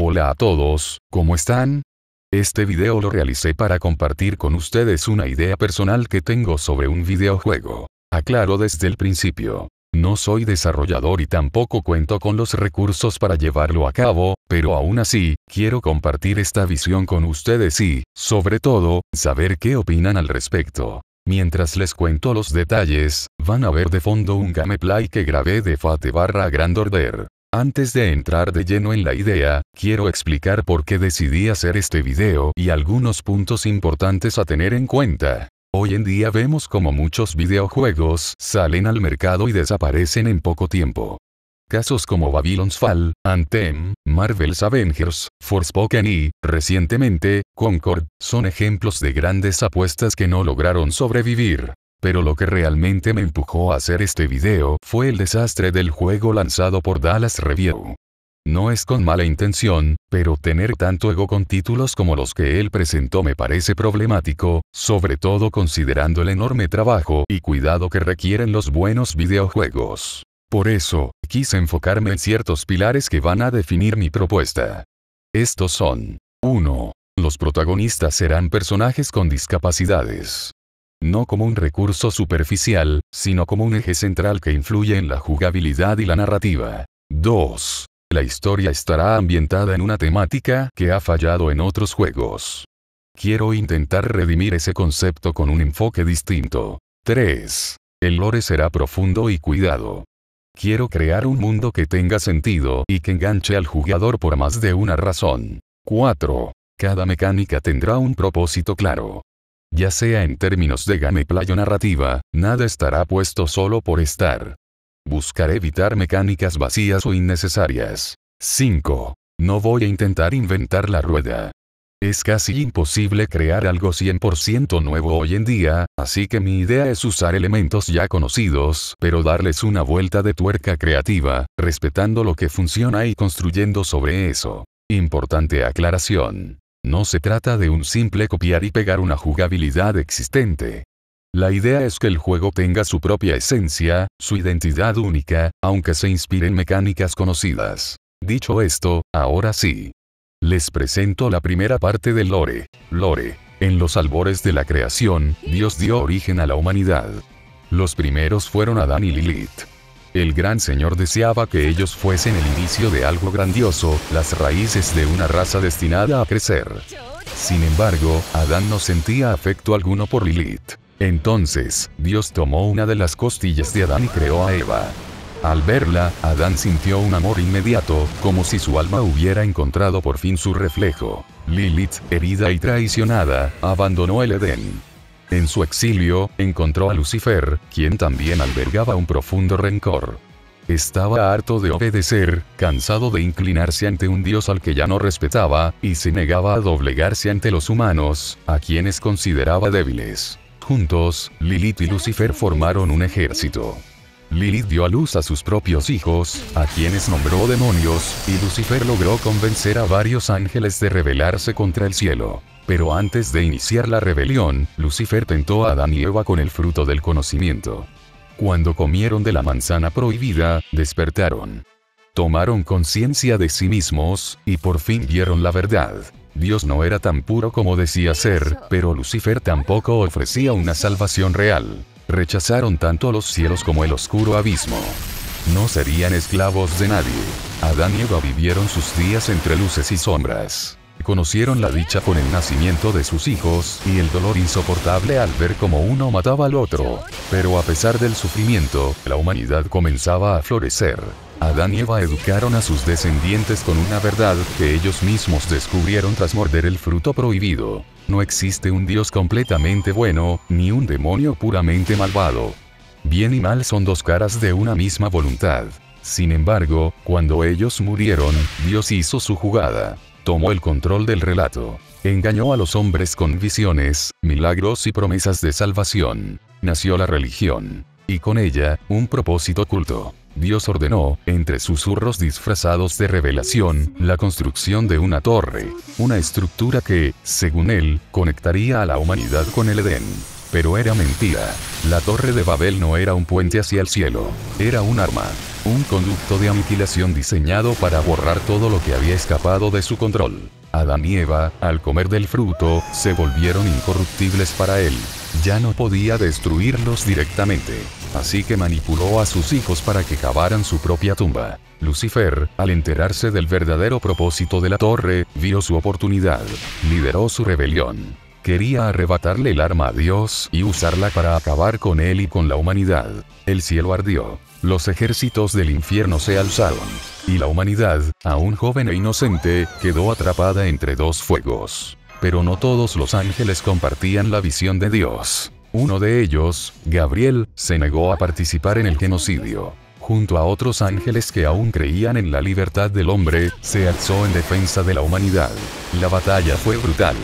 Hola a todos, ¿cómo están? Este video lo realicé para compartir con ustedes una idea personal que tengo sobre un videojuego. Aclaro desde el principio. No soy desarrollador y tampoco cuento con los recursos para llevarlo a cabo, pero aún así, quiero compartir esta visión con ustedes y, sobre todo, saber qué opinan al respecto. Mientras les cuento los detalles, van a ver de fondo un gameplay que grabé de Fate/Grand Order. Antes de entrar de lleno en la idea, quiero explicar por qué decidí hacer este video y algunos puntos importantes a tener en cuenta. Hoy en día vemos como muchos videojuegos salen al mercado y desaparecen en poco tiempo. Casos como Babylon's Fall, Anthem, Marvel's Avengers, Forspoken y, recientemente, Concord, son ejemplos de grandes apuestas que no lograron sobrevivir. Pero lo que realmente me empujó a hacer este video fue el desastre del juego lanzado por Dallas Review. No es con mala intención, pero tener tanto ego con títulos como los que él presentó me parece problemático, sobre todo considerando el enorme trabajo y cuidado que requieren los buenos videojuegos. Por eso, quise enfocarme en ciertos pilares que van a definir mi propuesta. Estos son: 1. Los protagonistas serán personajes con discapacidades. No como un recurso superficial, sino como un eje central que influye en la jugabilidad y la narrativa. 2. La historia estará ambientada en una temática que ha fallado en otros juegos. Quiero intentar redimir ese concepto con un enfoque distinto. 3. El lore será profundo y cuidado. Quiero crear un mundo que tenga sentido y que enganche al jugador por más de una razón. 4. Cada mecánica tendrá un propósito claro. Ya sea en términos de gameplay o narrativa, nada estará puesto solo por estar. Buscaré evitar mecánicas vacías o innecesarias. 5. No voy a intentar inventar la rueda. Es casi imposible crear algo 100% nuevo hoy en día, así que mi idea es usar elementos ya conocidos, pero darles una vuelta de tuerca creativa, respetando lo que funciona y construyendo sobre eso. Importante aclaración. No se trata de un simple copiar y pegar una jugabilidad existente. La idea es que el juego tenga su propia esencia, su identidad única, aunque se inspire en mecánicas conocidas. Dicho esto, ahora sí. Les presento la primera parte del lore. Lore. En los albores de la creación, Dios dio origen a la humanidad. Los primeros fueron Adán y Lilith. El gran señor deseaba que ellos fuesen el inicio de algo grandioso, las raíces de una raza destinada a crecer. Sin embargo, Adán no sentía afecto alguno por Lilith. Entonces, Dios tomó una de las costillas de Adán y creó a Eva. Al verla, Adán sintió un amor inmediato, como si su alma hubiera encontrado por fin su reflejo. Lilith, herida y traicionada, abandonó el Edén. En su exilio, encontró a Lucifer, quien también albergaba un profundo rencor. Estaba harto de obedecer, cansado de inclinarse ante un Dios al que ya no respetaba, y se negaba a doblegarse ante los humanos, a quienes consideraba débiles. Juntos, Lilith y Lucifer formaron un ejército. Lilith dio a luz a sus propios hijos, a quienes nombró demonios, y Lucifer logró convencer a varios ángeles de rebelarse contra el cielo. Pero antes de iniciar la rebelión, Lucifer tentó a Adán y Eva con el fruto del conocimiento. Cuando comieron de la manzana prohibida, despertaron. Tomaron conciencia de sí mismos, y por fin vieron la verdad. Dios no era tan puro como decía ser, pero Lucifer tampoco ofrecía una salvación real. Rechazaron tanto los cielos como el oscuro abismo. No serían esclavos de nadie. Adán y Eva vivieron sus días entre luces y sombras. Conocieron la dicha con el nacimiento de sus hijos, y el dolor insoportable al ver cómo uno mataba al otro. Pero a pesar del sufrimiento, la humanidad comenzaba a florecer. Adán y Eva educaron a sus descendientes con una verdad que ellos mismos descubrieron tras morder el fruto prohibido. No existe un Dios completamente bueno, ni un demonio puramente malvado. Bien y mal son dos caras de una misma voluntad. Sin embargo, cuando ellos murieron, Dios hizo su jugada. Tomó el control del relato. Engañó a los hombres con visiones, milagros y promesas de salvación. Nació la religión. Y con ella, un propósito oculto. Dios ordenó, entre susurros disfrazados de revelación, la construcción de una torre. Una estructura que, según él, conectaría a la humanidad con el Edén. Pero era mentira. La Torre de Babel no era un puente hacia el cielo. Era un arma. un conducto de aniquilación diseñado para borrar todo lo que había escapado de su control. Adán y Eva, al comer del fruto, se volvieron incorruptibles para él. Ya no podía destruirlos directamente. Así que manipuló a sus hijos para que cavaran su propia tumba. Lucifer, al enterarse del verdadero propósito de la torre, vio su oportunidad. Lideró su rebelión. Quería arrebatarle el arma a Dios y usarla para acabar con él y con la humanidad. El cielo ardió. Los ejércitos del infierno se alzaron. Y la humanidad, aún joven e inocente, quedó atrapada entre dos fuegos. Pero no todos los ángeles compartían la visión de Dios. Uno de ellos, Gabriel, se negó a participar en el genocidio. Junto a otros ángeles que aún creían en la libertad del hombre, se alzó en defensa de la humanidad. La batalla fue brutal.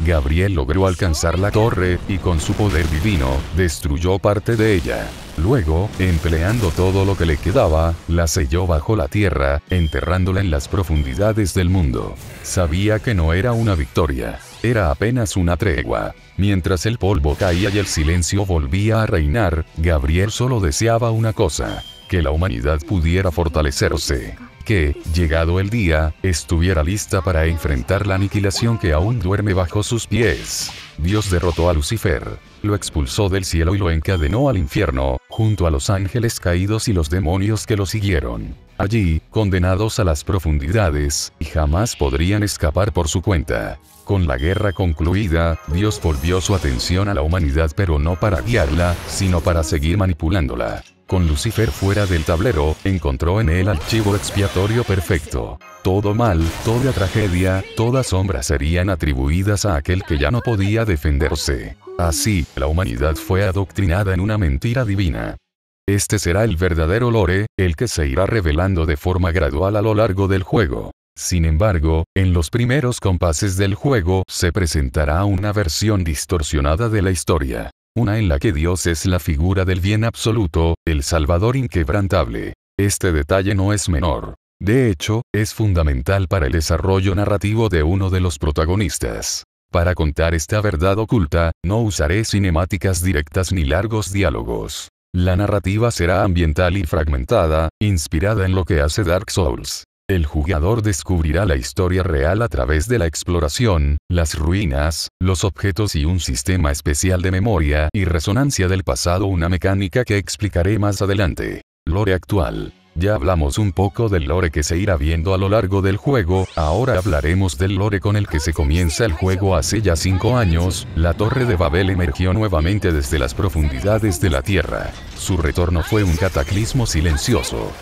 Gabriel logró alcanzar la torre, y con su poder divino, destruyó parte de ella. Luego, empleando todo lo que le quedaba, la selló bajo la tierra, enterrándola en las profundidades del mundo. Sabía que no era una victoria. Era apenas una tregua. Mientras el polvo caía y el silencio volvía a reinar, Gabriel solo deseaba una cosa: que la humanidad pudiera fortalecerse. Que, llegado el día, estuviera lista para enfrentar la aniquilación que aún duerme bajo sus pies. Dios derrotó a Lucifer, lo expulsó del cielo y lo encadenó al infierno, junto a los ángeles caídos y los demonios que lo siguieron. Allí, condenados a las profundidades, y jamás podrían escapar por su cuenta. Con la guerra concluida, Dios volvió su atención a la humanidad, pero no para guiarla, sino para seguir manipulándola. Con Lucifer fuera del tablero, encontró en él archivo expiatorio perfecto. Todo mal, toda tragedia, toda sombra serían atribuidas a aquel que ya no podía defenderse. Así, la humanidad fue adoctrinada en una mentira divina. Este será el verdadero lore, el que se irá revelando de forma gradual a lo largo del juego. Sin embargo, en los primeros compases del juego se presentará una versión distorsionada de la historia. Una en la que Dios es la figura del bien absoluto, el Salvador inquebrantable. Este detalle no es menor. De hecho, es fundamental para el desarrollo narrativo de uno de los protagonistas. Para contar esta verdad oculta, no usaré cinemáticas directas ni largos diálogos. La narrativa será ambiental y fragmentada, inspirada en lo que hace Dark Souls. El jugador descubrirá la historia real a través de la exploración, las ruinas, los objetos y un sistema especial de memoria y resonancia del pasado, una mecánica que explicaré más adelante. Lore actual. Ya hablamos un poco del lore que se irá viendo a lo largo del juego, ahora hablaremos del lore con el que se comienza el juego. Hace ya 5 años, la Torre de Babel emergió nuevamente desde las profundidades de la Tierra. Su retorno fue un cataclismo silencioso.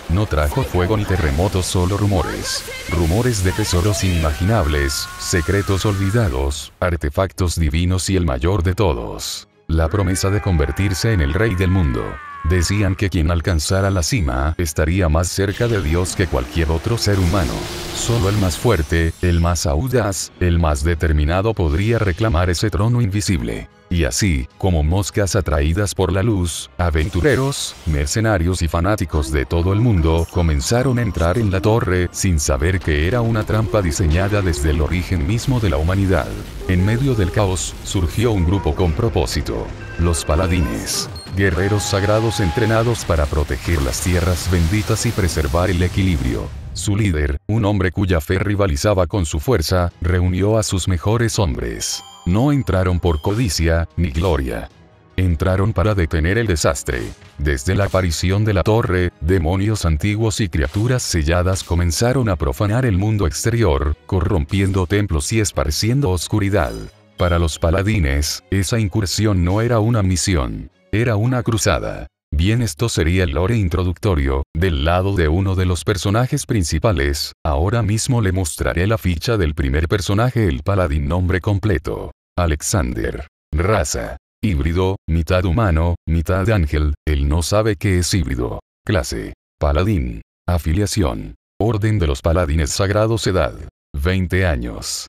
No trajo fuego ni terremotos, solo rumores. Rumores de tesoros inimaginables, secretos olvidados, artefactos divinos y el mayor de todos: la promesa de convertirse en el rey del mundo. Decían que quien alcanzara la cima estaría más cerca de Dios que cualquier otro ser humano. Solo el más fuerte, el más audaz, el más determinado podría reclamar ese trono invisible. Y así, como moscas atraídas por la luz, aventureros, mercenarios y fanáticos de todo el mundo comenzaron a entrar en la torre sin saber que era una trampa diseñada desde el origen mismo de la humanidad. En medio del caos, surgió un grupo con propósito: los paladines. Guerreros sagrados entrenados para proteger las tierras benditas y preservar el equilibrio. Su líder, un hombre cuya fe rivalizaba con su fuerza, reunió a sus mejores hombres. No entraron por codicia, ni gloria. Entraron para detener el desastre. Desde la aparición de la torre, demonios antiguos y criaturas selladas comenzaron a profanar el mundo exterior, corrompiendo templos y esparciendo oscuridad. Para los paladines, esa incursión no era una misión. Era una cruzada. Bien, esto sería el lore introductorio. Del lado de uno de los personajes principales, ahora mismo le mostraré la ficha del primer personaje, el paladín. Nombre completo: Alexander. Raza: híbrido, mitad humano, mitad ángel. Él no sabe que es híbrido. Clase: paladín. Afiliación: Orden de los Paladines Sagrados. Edad: 20 años.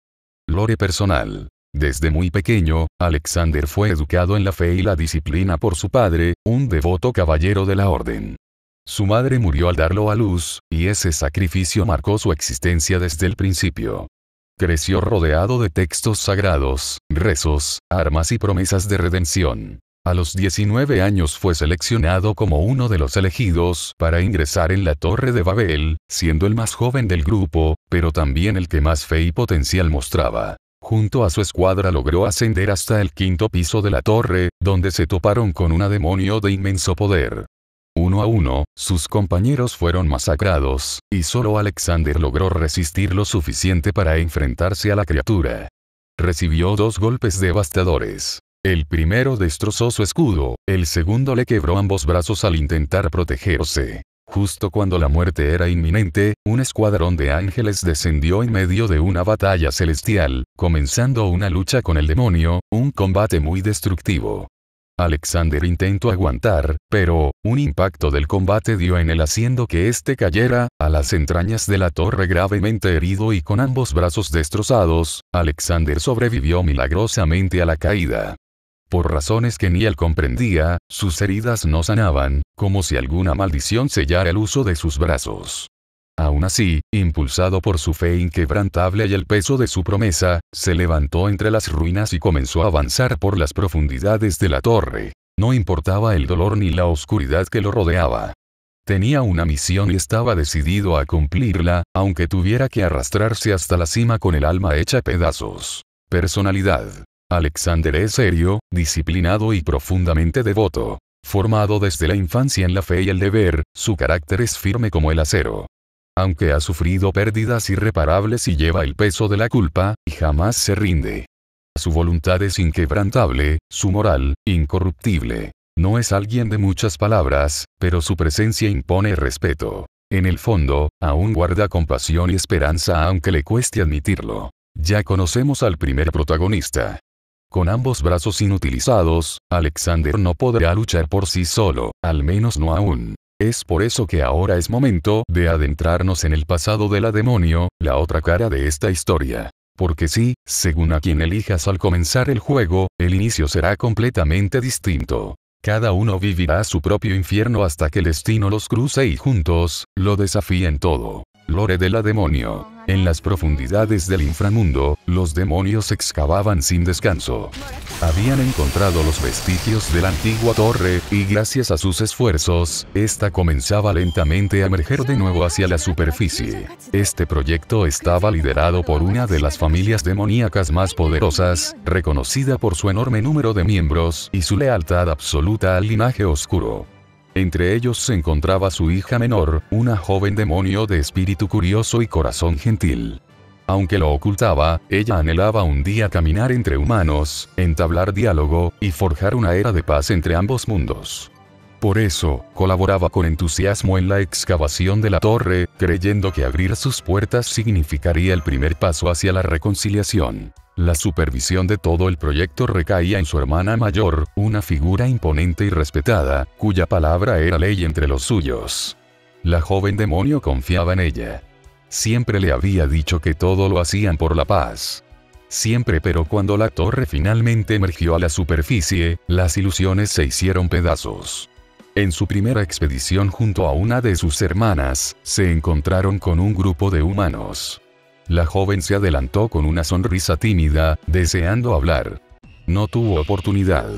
Lore personal. Desde muy pequeño, Alexander fue educado en la fe y la disciplina por su padre, un devoto caballero de la orden. Su madre murió al darlo a luz, y ese sacrificio marcó su existencia desde el principio. Creció rodeado de textos sagrados, rezos, armas y promesas de redención. A los 19 años fue seleccionado como uno de los elegidos para ingresar en la Torre de Babel, siendo el más joven del grupo, pero también el que más fe y potencial mostraba. Junto a su escuadra logró ascender hasta el 5º piso de la torre, donde se toparon con una demonio de inmenso poder. Uno a uno, sus compañeros fueron masacrados, y solo Alexander logró resistir lo suficiente para enfrentarse a la criatura. Recibió 2 golpes devastadores. El primero destrozó su escudo, el segundo le quebró ambos brazos al intentar protegerse. Justo cuando la muerte era inminente, un escuadrón de ángeles descendió en medio de una batalla celestial, comenzando una lucha con el demonio, un combate muy destructivo. Alexander intentó aguantar, pero, un impacto del combate dio en él haciendo que éste cayera a las entrañas de la torre gravemente herido y con ambos brazos destrozados. Alexander sobrevivió milagrosamente a la caída. Por razones que ni él comprendía, sus heridas no sanaban, como si alguna maldición sellara el uso de sus brazos. Aún así, impulsado por su fe inquebrantable y el peso de su promesa, se levantó entre las ruinas y comenzó a avanzar por las profundidades de la torre. No importaba el dolor ni la oscuridad que lo rodeaba. Tenía una misión y estaba decidido a cumplirla, aunque tuviera que arrastrarse hasta la cima con el alma hecha pedazos. Personalidad. Alexander es serio, disciplinado y profundamente devoto. Formado desde la infancia en la fe y el deber, su carácter es firme como el acero. Aunque ha sufrido pérdidas irreparables y lleva el peso de la culpa, y jamás se rinde. Su voluntad es inquebrantable, su moral, incorruptible. No es alguien de muchas palabras, pero su presencia impone respeto. En el fondo, aún guarda compasión y esperanza aunque le cueste admitirlo. Ya conocemos al primer protagonista. Con ambos brazos inutilizados, Alexander no podrá luchar por sí solo, al menos no aún. Es por eso que ahora es momento de adentrarnos en el pasado de la demonio, la otra cara de esta historia. Porque sí, según a quien elijas al comenzar el juego, el inicio será completamente distinto. Cada uno vivirá su propio infierno hasta que el destino los cruce y juntos, lo desafíen todo. Lore de la demonio. En las profundidades del inframundo, los demonios excavaban sin descanso. Habían encontrado los vestigios de la antigua torre, y gracias a sus esfuerzos, esta comenzaba lentamente a emerger de nuevo hacia la superficie. Este proyecto estaba liderado por una de las familias demoníacas más poderosas, reconocida por su enorme número de miembros y su lealtad absoluta al linaje oscuro. Entre ellos se encontraba su hija menor, una joven demonio de espíritu curioso y corazón gentil. Aunque lo ocultaba, ella anhelaba un día caminar entre humanos, entablar diálogo, y forjar una era de paz entre ambos mundos. Por eso, colaboraba con entusiasmo en la excavación de la torre, creyendo que abrir sus puertas significaría el primer paso hacia la reconciliación. La supervisión de todo el proyecto recaía en su hermana mayor, una figura imponente y respetada, cuya palabra era ley entre los suyos. La joven demonio confiaba en ella. Siempre le había dicho que todo lo hacían por la paz. Siempre, pero cuando la torre finalmente emergió a la superficie, las ilusiones se hicieron pedazos. En su primera expedición junto a una de sus hermanas, se encontraron con un grupo de humanos. La joven se adelantó con una sonrisa tímida, deseando hablar. No tuvo oportunidad.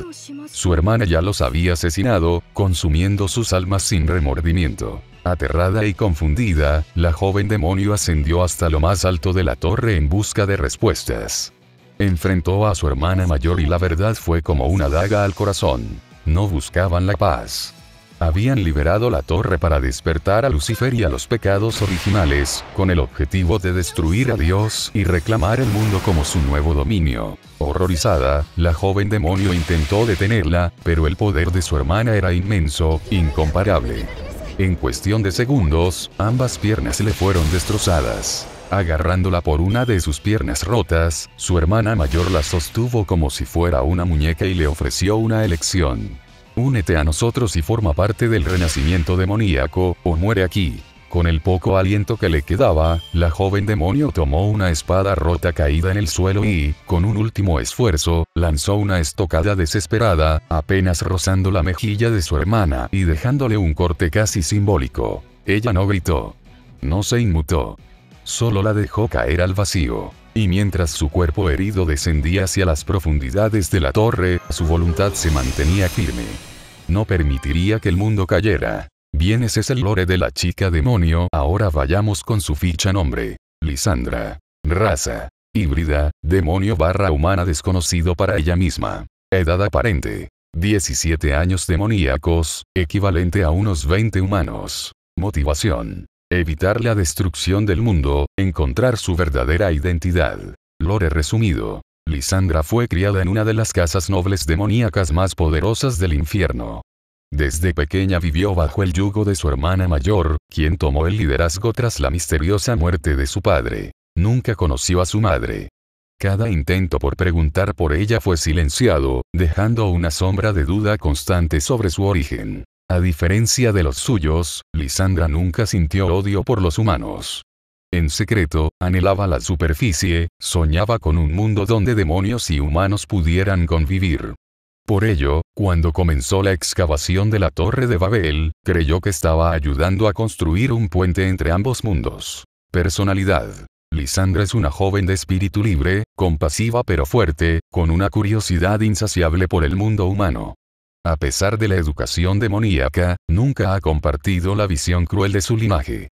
Su hermana ya los había asesinado, consumiendo sus almas sin remordimiento. Aterrada y confundida, la joven demonio ascendió hasta lo más alto de la torre en busca de respuestas. Enfrentó a su hermana mayor y la verdad fue como una daga al corazón. No buscaban la paz. Habían liberado la torre para despertar a Lucifer y a los pecados originales, con el objetivo de destruir a Dios y reclamar el mundo como su nuevo dominio. Horrorizada, la joven demonio intentó detenerla, pero el poder de su hermana era inmenso, incomparable. En cuestión de segundos, ambas piernas le fueron destrozadas. Agarrándola por una de sus piernas rotas, su hermana mayor la sostuvo como si fuera una muñeca y le ofreció una elección. Únete a nosotros y forma parte del renacimiento demoníaco, o muere aquí. Con el poco aliento que le quedaba, la joven demonio tomó una espada rota caída en el suelo y, con un último esfuerzo, lanzó una estocada desesperada, apenas rozando la mejilla de su hermana y dejándole un corte casi simbólico. Ella no gritó. No se inmutó. Solo la dejó caer al vacío. Y mientras su cuerpo herido descendía hacia las profundidades de la torre, su voluntad se mantenía firme. No permitiría que el mundo cayera. Bien, ese es el lore de la chica demonio. Ahora vayamos con su ficha nombre. Lisandra. Raza. Híbrida, demonio / humana desconocido para ella misma. Edad aparente. 17 años demoníacos, equivalente a unos 20 humanos. Motivación. Evitar la destrucción del mundo, encontrar su verdadera identidad. Lore resumido. Lisandra fue criada en una de las casas nobles demoníacas más poderosas del infierno. Desde pequeña vivió bajo el yugo de su hermana mayor, quien tomó el liderazgo tras la misteriosa muerte de su padre. Nunca conoció a su madre. Cada intento por preguntar por ella fue silenciado, dejando una sombra de duda constante sobre su origen. A diferencia de los suyos, Lisandra nunca sintió odio por los humanos. En secreto, anhelaba la superficie, soñaba con un mundo donde demonios y humanos pudieran convivir. Por ello, cuando comenzó la excavación de la Torre de Babel, creyó que estaba ayudando a construir un puente entre ambos mundos. Personalidad. Lisandra es una joven de espíritu libre, compasiva pero fuerte, con una curiosidad insaciable por el mundo humano. A pesar de la educación demoníaca, nunca ha compartido la visión cruel de su linaje.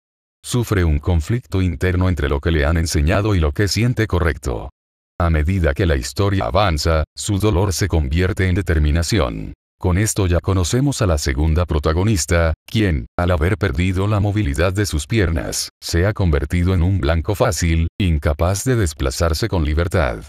Sufre un conflicto interno entre lo que le han enseñado y lo que siente correcto. A medida que la historia avanza, su dolor se convierte en determinación. Con esto ya conocemos a la segunda protagonista, quien, al haber perdido la movilidad de sus piernas, se ha convertido en un blanco fácil, incapaz de desplazarse con libertad.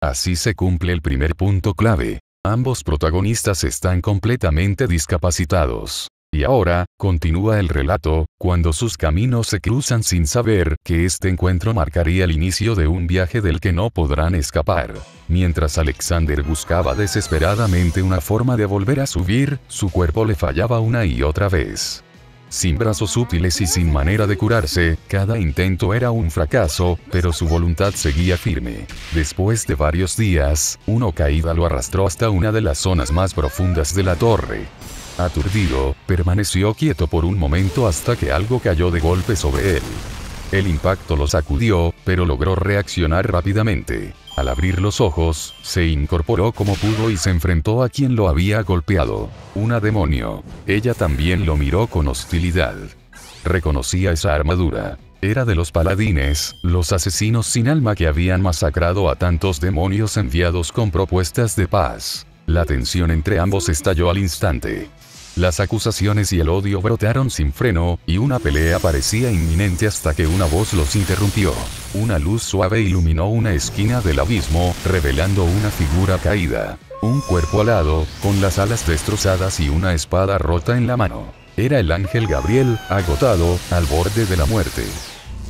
Así se cumple el primer punto clave. Ambos protagonistas están completamente discapacitados. Y ahora, continúa el relato, cuando sus caminos se cruzan sin saber que este encuentro marcaría el inicio de un viaje del que no podrán escapar. Mientras Alexander buscaba desesperadamente una forma de volver a subir, su cuerpo le fallaba una y otra vez. Sin brazos útiles y sin manera de curarse, cada intento era un fracaso, pero su voluntad seguía firme. Después de varios días, una caída lo arrastró hasta una de las zonas más profundas de la torre. Aturdido, permaneció quieto por un momento hasta que algo cayó de golpe sobre él. El impacto lo sacudió, pero logró reaccionar rápidamente. Al abrir los ojos, se incorporó como pudo y se enfrentó a quien lo había golpeado. Una demonio. Ella también lo miró con hostilidad. Reconocía esa armadura. Era de los paladines, los asesinos sin alma que habían masacrado a tantos demonios enviados con propuestas de paz. La tensión entre ambos estalló al instante. Las acusaciones y el odio brotaron sin freno, y una pelea parecía inminente hasta que una voz los interrumpió. Una luz suave iluminó una esquina del abismo, revelando una figura caída. Un cuerpo alado, con las alas destrozadas y una espada rota en la mano. Era el ángel Gabriel, agotado, al borde de la muerte.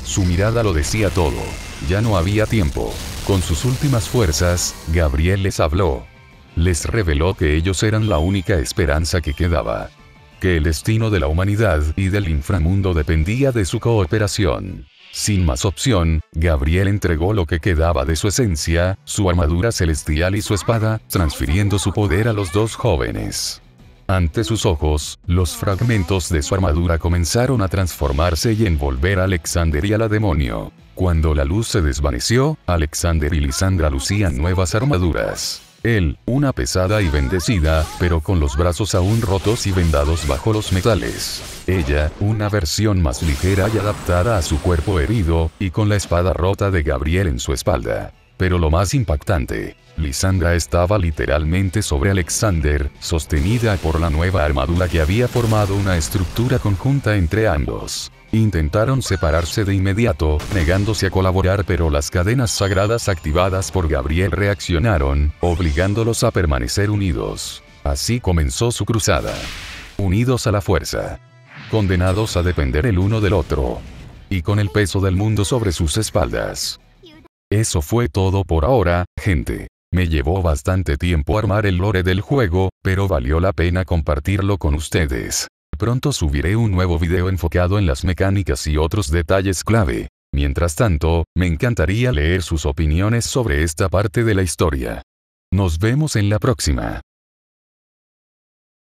Su mirada lo decía todo. Ya no había tiempo. Con sus últimas fuerzas, Gabriel les habló. Les reveló que ellos eran la única esperanza que quedaba. Que el destino de la humanidad y del inframundo dependía de su cooperación. Sin más opción, Gabriel entregó lo que quedaba de su esencia, su armadura celestial y su espada, transfiriendo su poder a los dos jóvenes. Ante sus ojos, los fragmentos de su armadura comenzaron a transformarse y envolver a Alexander y a la demonio. Cuando la luz se desvaneció, Alexander y Lisandra lucían nuevas armaduras. Él, una pesada y bendecida, pero con los brazos aún rotos y vendados bajo los metales. Ella, una versión más ligera y adaptada a su cuerpo herido, y con la espada rota de Gabriel en su espalda. Pero lo más impactante, Lisandra estaba literalmente sobre Alexander, sostenida por la nueva armadura que había formado una estructura conjunta entre ambos. Intentaron separarse de inmediato, negándose a colaborar, pero las cadenas sagradas activadas por Gabriel reaccionaron, obligándolos a permanecer unidos. Así comenzó su cruzada. Unidos a la fuerza. Condenados a depender el uno del otro. Y con el peso del mundo sobre sus espaldas. Eso fue todo por ahora, gente. Me llevó bastante tiempo armar el lore del juego, pero valió la pena compartirlo con ustedes. Pronto subiré un nuevo video enfocado en las mecánicas y otros detalles clave. Mientras tanto, me encantaría leer sus opiniones sobre esta parte de la historia. Nos vemos en la próxima.